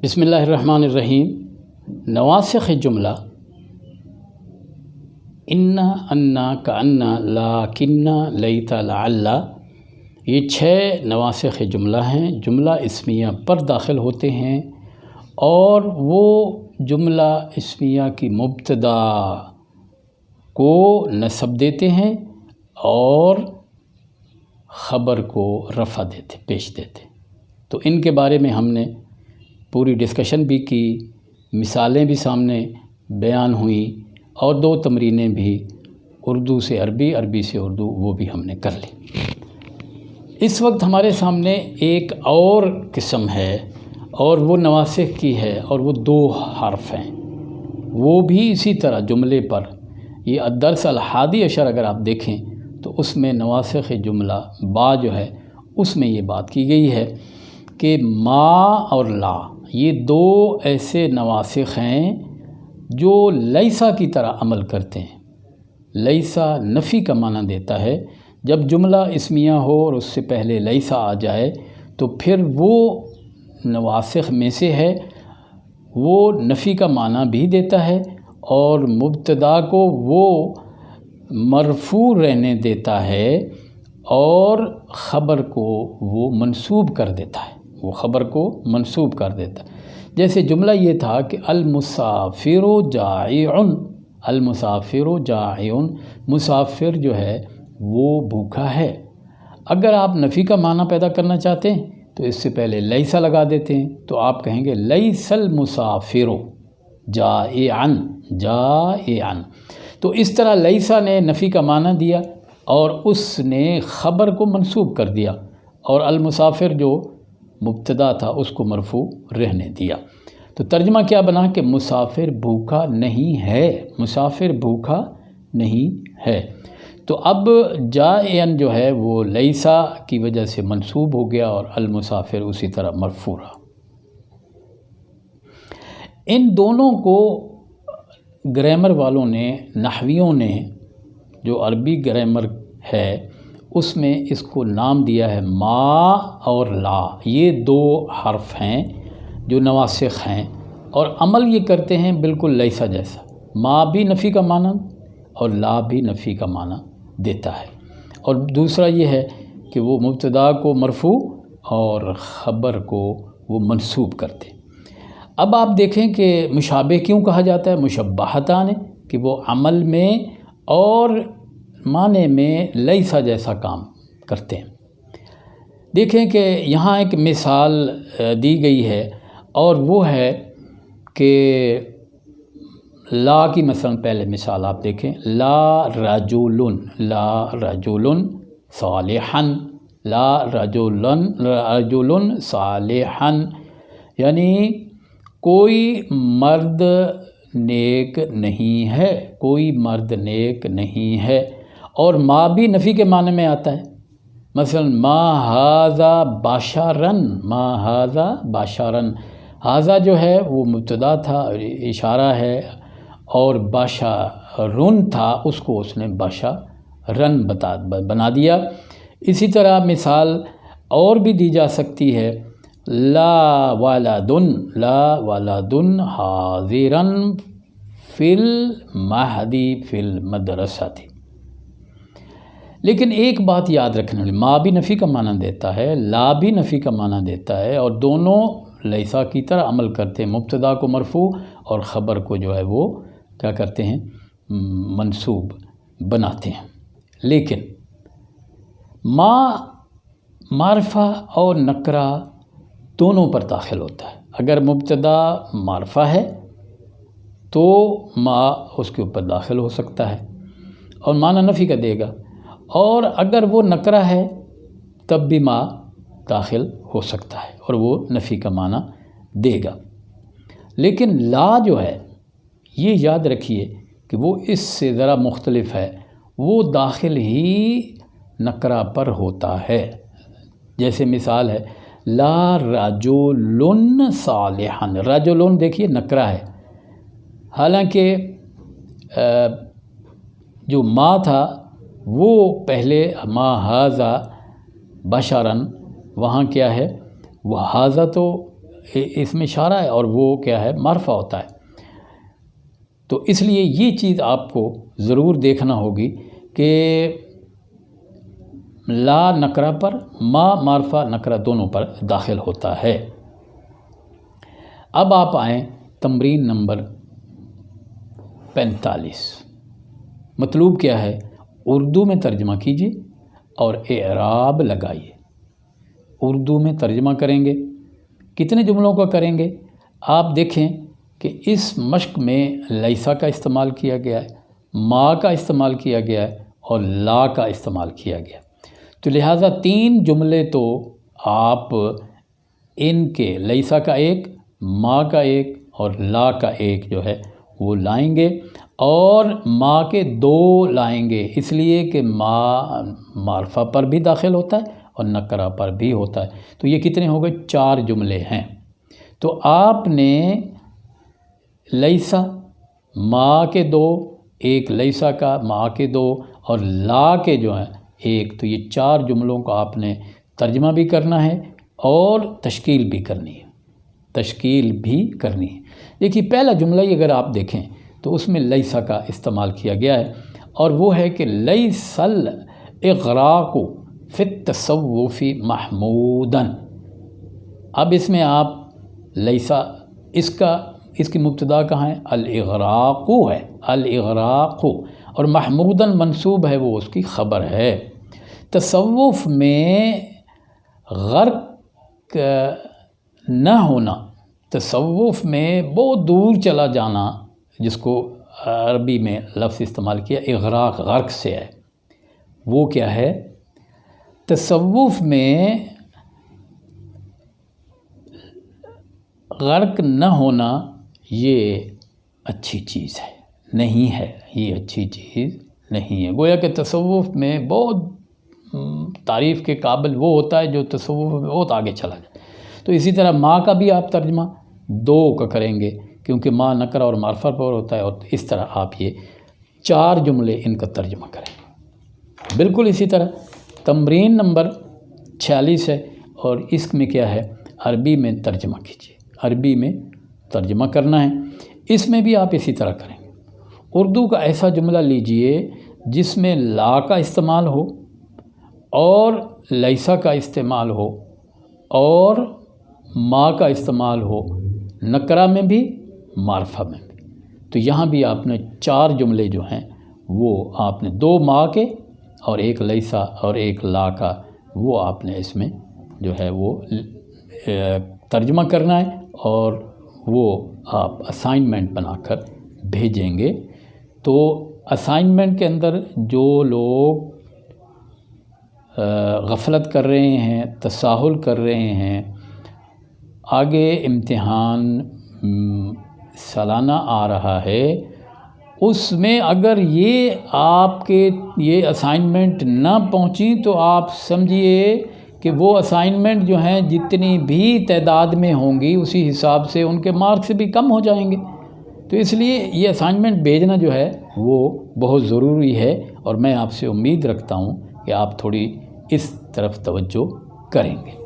بسم اللہ الرحمن الرحیم۔ نواسخ جملہ انا، انا، کانا، لاکنا، لیتا، لعل، یہ 6 نواسخ جملہ ہیں۔ جملہ اسمیہ پر داخل ہوتے ہیں اور وہ جملہ اسمیہ کی مبتدا کو نصب دیتے ہیں اور خبر کو رفع دیتے، پیش دیتے۔ تو ان کے بارے میں ہم نے پوری ڈسکشن بھی کی، مثالیں بھی سامنے بیان ہوئیں اور 2 تمرینیں بھی، اردو سے عربی، عربی سے اردو، وہ بھی ہم نے کر لی۔ اس وقت ہمارے سامنے ایک اور قسم ہے اور وہ نواسخ کی ہے اور وہ 2 حرف ہیں، وہ بھی اسی طرح جملے پر۔ یہ الدرس الحادی عشر اگر آپ دیکھیں تو اس میں نواسخ جملہ با جو ہے اس میں یہ بات کی گئی ہے کہ ما اور لا یہ 2 ایسے نواسخ ہیں جو لیسا کی طرح عمل کرتے ہیں۔ لیسا نفی کا معنی دیتا ہے۔ جب جملہ اسمیہ ہو اور اس سے پہلے لیسا آ جائے تو پھر وہ نواسخ میں سے ہے، وہ نفی کا معنی بھی دیتا ہے اور مبتدا کو وہ مرفوع رہنے دیتا ہے اور خبر کو وہ منصوب کر دیتا ہے، وہ خبر کو منصوب کر دیتا ہے۔ جیسے جملہ یہ تھا کہ المسافر جائع، المسافر جائع، مسافر جو ہے وہ بھوکا ہے۔ اگر آپ نفی کا معنی پیدا کرنا چاہتے ہیں تو اس سے پہلے لیسا لگا دیتے ہیں، تو آپ کہیں گے لیس المسافر جائعا، جائعا۔ تو اس طرح لیسا نے نفی کا معنی دیا اور اس نے خبر کو منصوب کر دیا اور المسافر جو مبتدا تھا اس کو مرفوع رہنے دیا۔ تو ترجمہ کیا بنا کہ مسافر بھوکا نہیں ہے، مسافر بھوکا نہیں ہے۔ تو اب جائعن جو ہے وہ لیسا کی وجہ سے منصوب ہو گیا اور المسافر اسی طرح مرفوع رہا۔ ان دونوں کو گرامر والوں نے، نحویوں نے، جو عربی گرامر ہے اس میں اس کو نام دیا ہے ما اور لا۔ یہ 2 حرف ہیں جو نواسخ ہیں اور عمل یہ کرتے ہیں بالکل لیسا جیسا۔ ما بھی نفی کا معنی اور لا بھی نفی کا معنی دیتا ہے، اور دوسرا یہ ہے کہ وہ مبتدا کو مرفوع اور خبر کو وہ منصوب کرتے۔ اب آپ دیکھیں کہ مشابہ کیوں کہا جاتا ہے؟ مشبہتان، کہ وہ عمل میں اور معنی میں لیسا جیسا کام کرتے ہیں۔ دیکھیں کہ یہاں ایک مثال دی گئی ہے اور وہ ہے کہ لا کی مثلا پہلے مثال آپ دیکھیں، لا رجل، لا رجل صالحا، لا رجل صالحا، یعنی کوئی مرد نیک نہیں ہے، کوئی مرد نیک نہیں ہے۔ اور ما بھی نفی کے معنی میں آتا ہے، مثلا ما ھذا بشرا، ما ھذا بشرا، ھذا جو ہے وہ مبتدا تھا، اشارہ ہے، اور بشرن تھا، اس کو اس نے بشرن بنا دیا۔ اسی طرح مثال اور بھی دی جا سکتی ہے، لا ولد، لا ولد حاضرا فی المہدی فی المدرسۃ۔ لیکن ایک بات یاد رکھنے والی، ما بھی نفی کا معنی دیتا ہے، لا بھی نفی کا معنی دیتا ہے، اور دونوں لیسا کی طرح عمل کرتے ہیں، مبتدا کو مرفوع اور خبر کو جو ہے وہ کیا کرتے ہیں، منصوب بناتے ہیں۔ لیکن ما معرفہ اور نکرہ دونوں پر داخل ہوتا ہے۔ اگر مبتدا معرفہ ہے تو ما اس کے اوپر داخل ہو سکتا ہے اور معنی نفی کا دے گا، اور اگر وہ نکرہ ہے تب بھی ما داخل ہو سکتا ہے اور وہ نفی کا معنی دے گا۔ لیکن لا جو ہے یہ یاد رکھیے کہ وہ اس سے ذرا مختلف ہے، وہ داخل ہی نکرہ پر ہوتا ہے۔ جیسے مثال ہے لا رجل صالحا، رجل دیکھیے نکرہ ہے، حالانکہ جو ما تھا وہ پہلے ما ھذا بشرا، وہاں کیا ہے، وہ ھذا تو اس میں اشارہ ہے اور وہ کیا ہے معرفہ ہوتا ہے۔ تو اس لیے یہ چیز آپ کو ضرور دیکھنا ہوگی کہ لا نکرہ پر ما معرفہ نکرہ دونوں پر داخل ہوتا ہے۔ اب آپ آئیں تمرین نمبر 45۔ مطلوب کیا ہے؟ اردو میں ترجمہ کیجیے اور اعراب لگائیے۔ اردو میں ترجمہ کریں گے، کتنے جملوں کا کریں گے؟ آپ دیکھیں کہ اس مشق میں لیسا کا استعمال کیا گیا ہے، ما کا استعمال کیا گیا ہے اور لا کا استعمال کیا گیا ہے۔ تو لہٰذا 3 جملے تو آپ ان کے لیسا کا ایک، ما کا ایک اور لا کا ایک جو ہے وہ لائیں گے، اور ما کے 2 لائیں گے، اس لیے کہ ما معرفہ پر بھی داخل ہوتا ہے اور نکرہ پر بھی ہوتا ہے۔ تو یہ کتنے ہو گئے؟ 4 جملے ہیں۔ تو آپ نے لیسا، ما کے 2، ایک لیسا کا، ما کے 2 اور لا کے جو ہیں ایک، تو یہ 4 جملوں کو آپ نے ترجمہ بھی کرنا ہے اور تشکیل بھی کرنی ہے۔ دیکھیے پہلا جملہ ہی اگر آپ دیکھیں تو اس میں لیسا کا استعمال کیا گیا ہے، اور وہ ہے کہ لیس الاغراق فی التصوف محمودا۔ اب اس میں آپ لیسا، اس کی مبتدا کہاں ہے؟ الاغراق ہے، الاغراق، اور محموداً منصوب ہے، وہ اس کی خبر ہے۔ تصوف میں غرق نہ ہونا، تصوف میں بہت دور چلا جانا، جس کو عربی میں لفظ استعمال کیا اغراق، غرق سے ہے، وہ کیا ہے؟ تصوف میں غرق نہ ہونا یہ اچھی چیز ہے، نہیں ہے، یہ اچھی چیز نہیں ہے۔ گویا کہ تصوف میں بہت تعریف کے قابل وہ ہوتا ہے جو تصوف میں بہت آگے چلا جائے۔ تو اسی طرح ما کا بھی آپ ترجمہ 2 کا کریں گے، کیونکہ ما نکرہ اور معرفہ پر ہوتا ہے، اور اس طرح آپ یہ 4 جملے ان کا ترجمہ کریں گے۔ بالکل اسی طرح تمرین نمبر 46 ہے، اور اس میں کیا ہے؟ عربی میں ترجمہ کیجیے، عربی میں ترجمہ کرنا ہے۔ اس میں بھی آپ اسی طرح کریں گے۔ اردو کا ایسا جملہ لیجئے جس میں لا کا استعمال ہو اور لیسا کا استعمال ہو اور ما کا استعمال ہو، نکرہ میں بھی معرفہ میں بھی۔ تو یہاں بھی آپ نے 4 جملے جو ہیں وہ آپ نے 2 ما کے اور ایک لیسا اور ایک لا کا، وہ آپ نے اس میں جو ہے وہ ترجمہ کرنا ہے، اور وہ آپ اسائنمنٹ بنا کر بھیجیں گے۔ تو اسائنمنٹ کے اندر جو لوگ غفلت کر رہے ہیں، تساہل کر رہے ہیں، آگے امتحان سالانہ آ رہا ہے، اس میں اگر یہ آپ کے یہ اسائنمنٹ نہ پہنچی تو آپ سمجھیے کہ وہ اسائنمنٹ جو ہیں جتنی بھی تعداد میں ہوں گی اسی حساب سے ان کے مارکس بھی کم ہو جائیں گے۔ تو اس لیے یہ اسائنمنٹ بھیجنا جو ہے وہ بہت ضروری ہے، اور میں آپ سے امید رکھتا ہوں کہ آپ تھوڑی اس طرف توجہ کریں گے۔